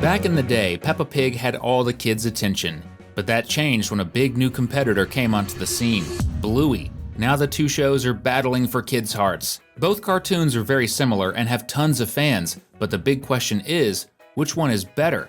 Back in the day, Peppa Pig had all the kids' attention, but that changed when a big new competitor came onto the scene, Bluey. Now the two shows are battling for kids' hearts. Both cartoons are very similar and have tons of fans, but the big question is, which one is better?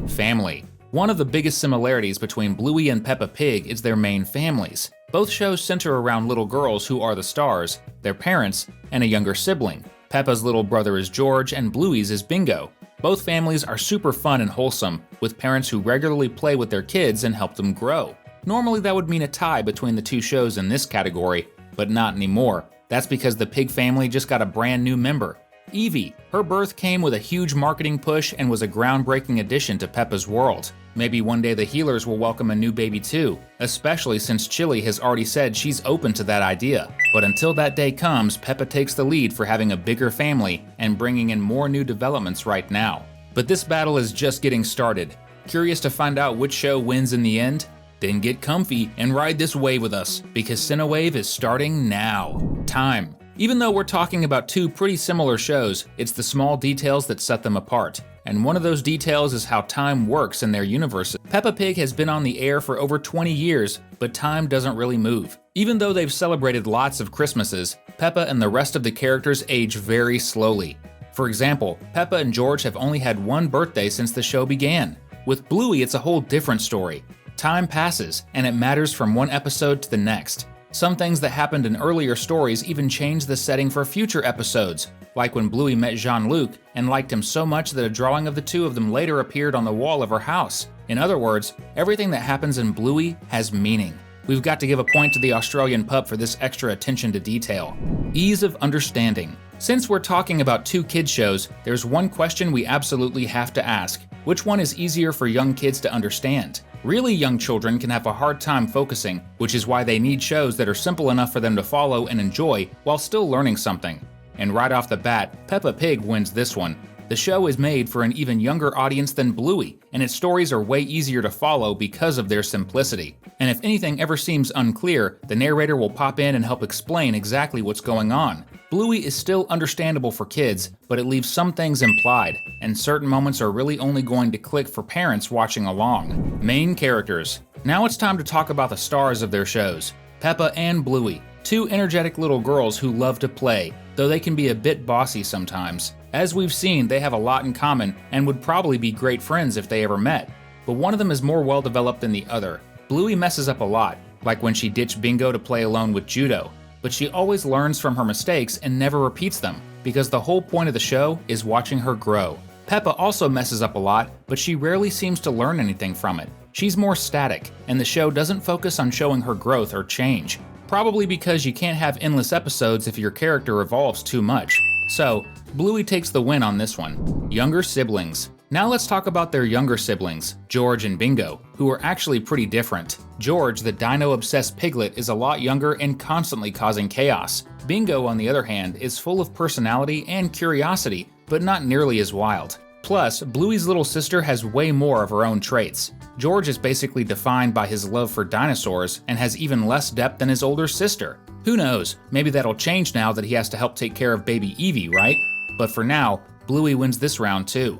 Family. One of the biggest similarities between Bluey and Peppa Pig is their main families. Both shows center around little girls who are the stars, their parents, and a younger sibling. Peppa's little brother is George and Bluey's is Bingo. Both families are super fun and wholesome, with parents who regularly play with their kids and help them grow. Normally that would mean a tie between the two shows in this category, but not anymore. That's because the Pig family just got a brand new member, Evie. Her birth came with a huge marketing push and was a groundbreaking addition to Peppa's world. Maybe one day the Healers will welcome a new baby too, especially since Chili has already said she's open to that idea. But until that day comes, Peppa takes the lead for having a bigger family and bringing in more new developments right now. But this battle is just getting started. Curious to find out which show wins in the end? Then get comfy and ride this wave with us, because Cinewave is starting now. Time. Even though we're talking about two pretty similar shows, it's the small details that set them apart. And one of those details is how time works in their universes. Peppa Pig has been on the air for over 20 years, but time doesn't really move. Even though they've celebrated lots of Christmases, Peppa and the rest of the characters age very slowly. For example, Peppa and George have only had one birthday since the show began. With Bluey, it's a whole different story. Time passes, and it matters from one episode to the next. Some things that happened in earlier stories even changed the setting for future episodes, like when Bluey met Jean-Luc and liked him so much that a drawing of the two of them later appeared on the wall of her house. In other words, everything that happens in Bluey has meaning. We've got to give a point to the Australian pup for this extra attention to detail. Ease of understanding. Since we're talking about two kids shows, there's one question we absolutely have to ask. Which one is easier for young kids to understand? Really young children can have a hard time focusing, which is why they need shows that are simple enough for them to follow and enjoy while still learning something. And right off the bat, Peppa Pig wins this one. The show is made for an even younger audience than Bluey, and its stories are way easier to follow because of their simplicity. And if anything ever seems unclear, the narrator will pop in and help explain exactly what's going on. Bluey is still understandable for kids, but it leaves some things implied, and certain moments are really only going to click for parents watching along. Main characters. Now it's time to talk about the stars of their shows. Peppa and Bluey, two energetic little girls who love to play, though they can be a bit bossy sometimes. As we've seen, they have a lot in common and would probably be great friends if they ever met, but one of them is more well developed than the other. Bluey messes up a lot, like when she ditched Bingo to play alone with Judo, but she always learns from her mistakes and never repeats them, because the whole point of the show is watching her grow. Peppa also messes up a lot, but she rarely seems to learn anything from it. She's more static, and the show doesn't focus on showing her growth or change. Probably because you can't have endless episodes if your character evolves too much. So, Bluey takes the win on this one. Younger siblings. Now let's talk about their younger siblings, George and Bingo, who are actually pretty different. George, the dino-obsessed piglet, is a lot younger and constantly causing chaos. Bingo, on the other hand, is full of personality and curiosity, but not nearly as wild. Plus, Bluey's little sister has way more of her own traits. George is basically defined by his love for dinosaurs and has even less depth than his older sister. Who knows, maybe that'll change now that he has to help take care of baby Evie, right? But for now, Bluey wins this round too.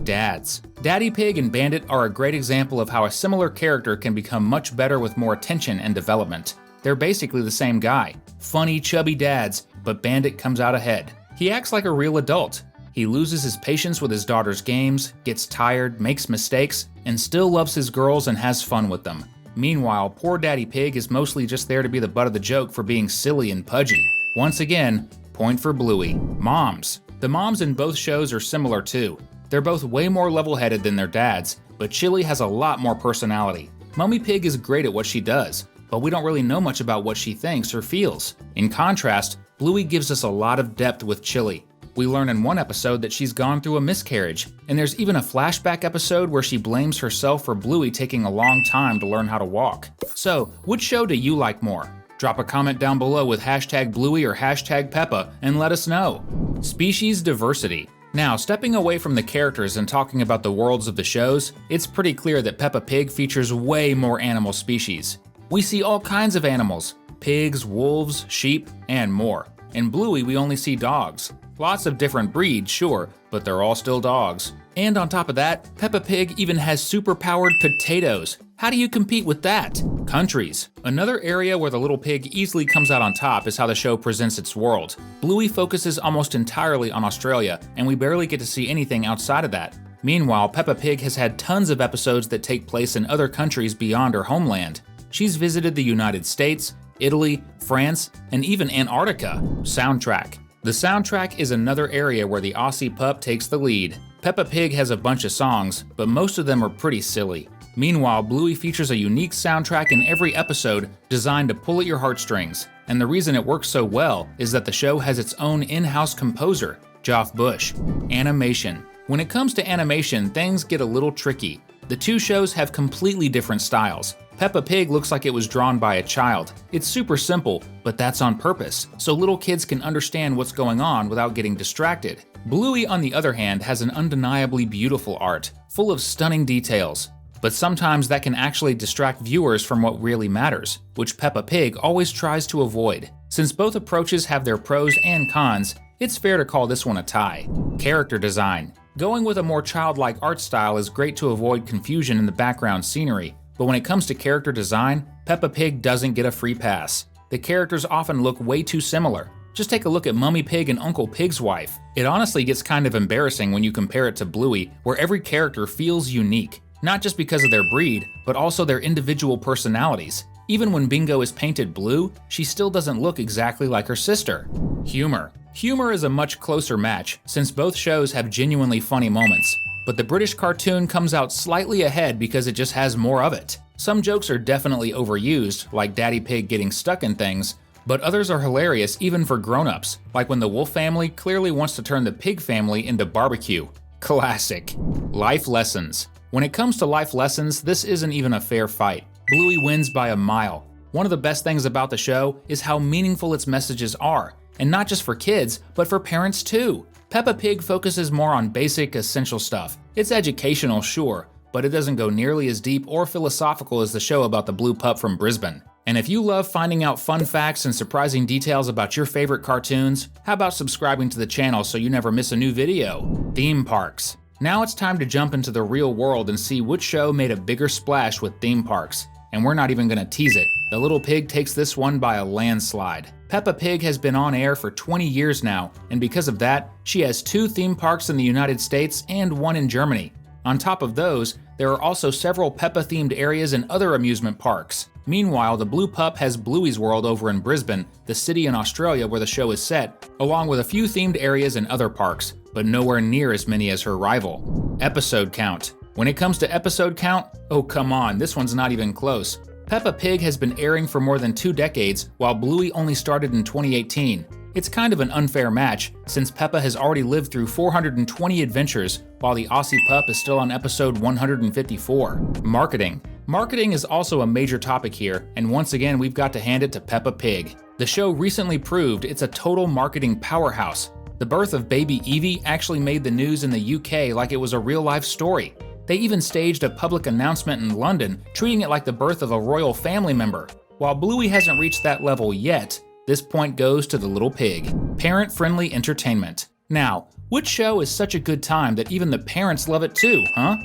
Dads. Daddy Pig and Bandit are a great example of how a similar character can become much better with more attention and development. They're basically the same guy. Funny, chubby dads, but Bandit comes out ahead. He acts like a real adult. He loses his patience with his daughter's games, gets tired, makes mistakes, and still loves his girls and has fun with them. Meanwhile, poor Daddy Pig is mostly just there to be the butt of the joke for being silly and pudgy. Once again, point for Bluey. Moms. The moms in both shows are similar too. They're both way more level-headed than their dads, but Chili has a lot more personality. Mummy Pig is great at what she does, but we don't really know much about what she thinks or feels. In contrast, Bluey gives us a lot of depth with Chili. We learn in one episode that she's gone through a miscarriage, and there's even a flashback episode where she blames herself for Bluey taking a long time to learn how to walk. So, which show do you like more? Drop a comment down below with #Bluey or #Peppa and let us know. Species diversity. Now, stepping away from the characters and talking about the worlds of the shows, it's pretty clear that Peppa Pig features way more animal species. We see all kinds of animals: pigs, wolves, sheep, and more. In Bluey, we only see dogs. Lots of different breeds, sure, but they're all still dogs. And on top of that, Peppa Pig even has superpowered potatoes. How do you compete with that? Countries. Another area where the little pig easily comes out on top is how the show presents its world. Bluey focuses almost entirely on Australia, and we barely get to see anything outside of that. Meanwhile, Peppa Pig has had tons of episodes that take place in other countries beyond her homeland. She's visited the United States, Italy, France, and even Antarctica. Soundtrack. The soundtrack is another area where the Aussie pup takes the lead. Peppa Pig has a bunch of songs, but most of them are pretty silly. Meanwhile, Bluey features a unique soundtrack in every episode designed to pull at your heartstrings. And the reason it works so well is that the show has its own in-house composer, Geoff Bush. Animation. When it comes to animation, things get a little tricky. The two shows have completely different styles. Peppa Pig looks like it was drawn by a child. It's super simple, but that's on purpose, so little kids can understand what's going on without getting distracted. Bluey, on the other hand, has an undeniably beautiful art, full of stunning details. But sometimes that can actually distract viewers from what really matters, which Peppa Pig always tries to avoid. Since both approaches have their pros and cons, it's fair to call this one a tie. Character design. Going with a more childlike art style is great to avoid confusion in the background scenery, but when it comes to character design, Peppa Pig doesn't get a free pass. The characters often look way too similar. Just take a look at Mummy Pig and Uncle Pig's wife. It honestly gets kind of embarrassing when you compare it to Bluey, where every character feels unique, not just because of their breed, but also their individual personalities. Even when Bingo is painted blue, she still doesn't look exactly like her sister. Humor. Humor is a much closer match, since both shows have genuinely funny moments. But the British cartoon comes out slightly ahead because it just has more of it. Some jokes are definitely overused, like Daddy Pig getting stuck in things, but others are hilarious even for grown-ups, like when the Wolf family clearly wants to turn the Pig family into barbecue. Classic. Life lessons. When it comes to life lessons, this isn't even a fair fight. Bluey wins by a mile. One of the best things about the show is how meaningful its messages are, and not just for kids, but for parents too. Peppa Pig focuses more on basic, essential stuff. It's educational, sure, but it doesn't go nearly as deep or philosophical as the show about the blue pup from Brisbane. And if you love finding out fun facts and surprising details about your favorite cartoons, how about subscribing to the channel so you never miss a new video? Theme parks. Now it's time to jump into the real world and see which show made a bigger splash with theme parks. And we're not even gonna tease it. The little pig takes this one by a landslide. Peppa Pig has been on air for 20 years now, and because of that, she has 2 theme parks in the United States and 1 in Germany. On top of those, there are also several Peppa-themed areas in other amusement parks. Meanwhile, the Blue Pup has Bluey's World over in Brisbane, the city in Australia where the show is set, along with a few themed areas in other parks, but nowhere near as many as her rival. Episode count. When it comes to episode count, oh come on, this one's not even close. Peppa Pig has been airing for more than 2 decades, while Bluey only started in 2018. It's kind of an unfair match, since Peppa has already lived through 420 adventures, while the Aussie pup is still on episode 154. Marketing. Marketing is also a major topic here, and once again we've got to hand it to Peppa Pig. The show recently proved it's a total marketing powerhouse. The birth of baby Evie actually made the news in the UK like it was a real-life story. They even staged a public announcement in London, treating it like the birth of a royal family member. While Bluey hasn't reached that level yet, this point goes to the little pig. Parent-friendly entertainment. Now, which show is such a good time that even the parents love it too, huh?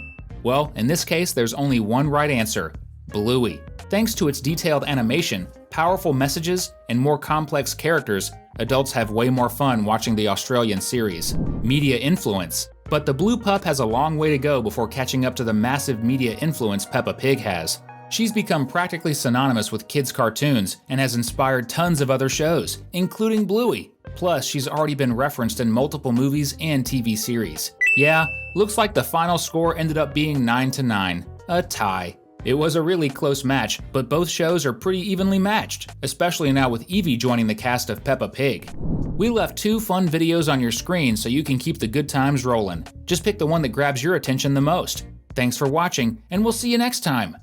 Well, in this case, there's only one right answer: Bluey. Thanks to its detailed animation, powerful messages, and more complex characters, adults have way more fun watching the Australian series. Media influence. But the Blue Pup has a long way to go before catching up to the massive media influence Peppa Pig has. She's become practically synonymous with kids' cartoons and has inspired tons of other shows, including Bluey. Plus, she's already been referenced in multiple movies and TV series. Yeah, looks like the final score ended up being 9-9, a tie. It was a really close match, but both shows are pretty evenly matched, especially now with Evie joining the cast of Peppa Pig. We left 2 fun videos on your screen so you can keep the good times rolling. Just pick the one that grabs your attention the most. Thanks for watching, and we'll see you next time.